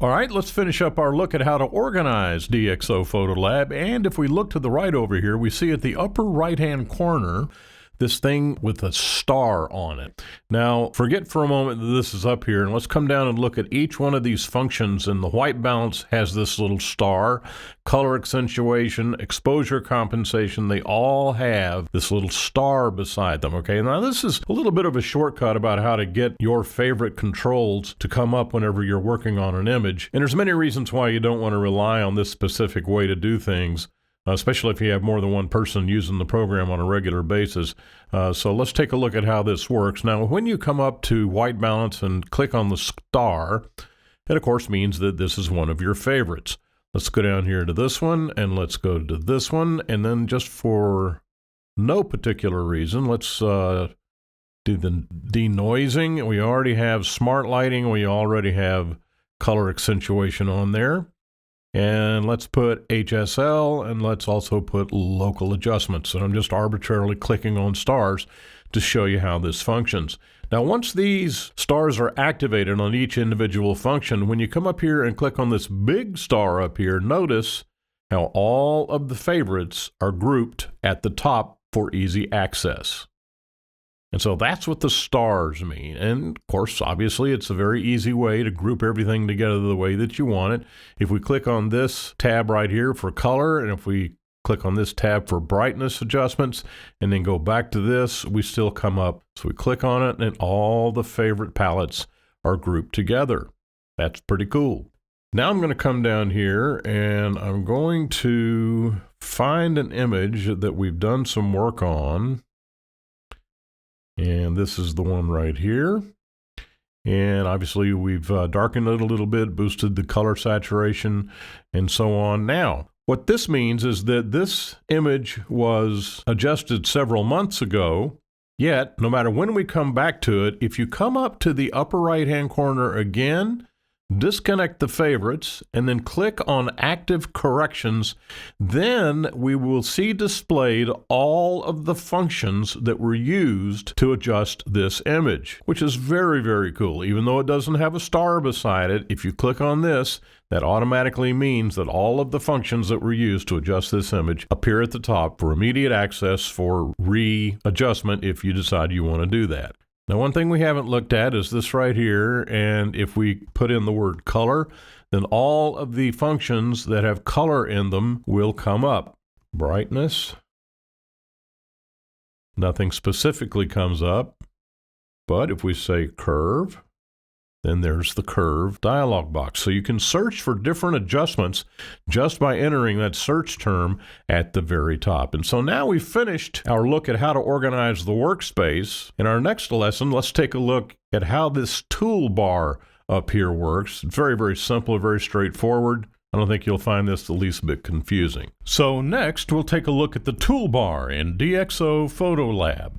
All right, let's finish up our look at how to organize DxO PhotoLab. And if we look to the right over here, we see at the upper right-hand corner this thing with a star on it. Now, forget for a moment that this is up here, and let's come down and look at each one of these functions. And the white balance has this little star, color accentuation, exposure compensation. They all have this little star beside them, okay? Now, this is a little bit of a shortcut about how to get your favorite controls to come up whenever you're working on an image. And there's many reasons why you don't want to rely on this specific way to do things, especially if you have more than one person using the program on a regular basis. So let's take a look at how this works. Now, when you come up to white balance and click on the star, it of course means that this is one of your favorites. Let's go down here to this one, and let's go to this one, and then just for no particular reason, let's do the denoising. We already have smart lighting. We already have color accentuation on there. And let's put HSL, and let's also put local adjustments. And I'm just arbitrarily clicking on stars to show you how this functions. Now, once these stars are activated on each individual function, when you come up here and click on this big star up here, notice how all of the favorites are grouped at the top for easy access. And so that's what the stars mean. And of course, obviously, it's a very easy way to group everything together the way that you want it. If we click on this tab right here for color, and if we click on this tab for brightness adjustments, and then go back to this, we still come up. So we click on it, and all the favorite palettes are grouped together. That's pretty cool. Now I'm going to come down here, and I'm going to find an image that we've done some work on. And this is the one right here. And obviously we've darkened it a little bit, boosted the color saturation, and so on. Now, what this means is that this image was adjusted several months ago, yet no matter when we come back to it, if you come up to the upper right-hand corner again, disconnect the favorites, and then click on Active Corrections, then we will see displayed all of the functions that were used to adjust this image, which is very, very cool. Even though it doesn't have a star beside it, if you click on this, that automatically means that all of the functions that were used to adjust this image appear at the top for immediate access for readjustment if you decide you want to do that. Now, one thing we haven't looked at is this right here, and if we put in the word color, then all of the functions that have color in them will come up. Brightness, nothing specifically comes up, but if we say curve, then there's the curve dialog box. So you can search for different adjustments just by entering that search term at the very top. And so now we've finished our look at how to organize the workspace. In our next lesson, let's take a look at how this toolbar up here works. It's very, very simple, very straightforward. I don't think you'll find this the least bit confusing. So next, we'll take a look at the toolbar in DxO PhotoLab.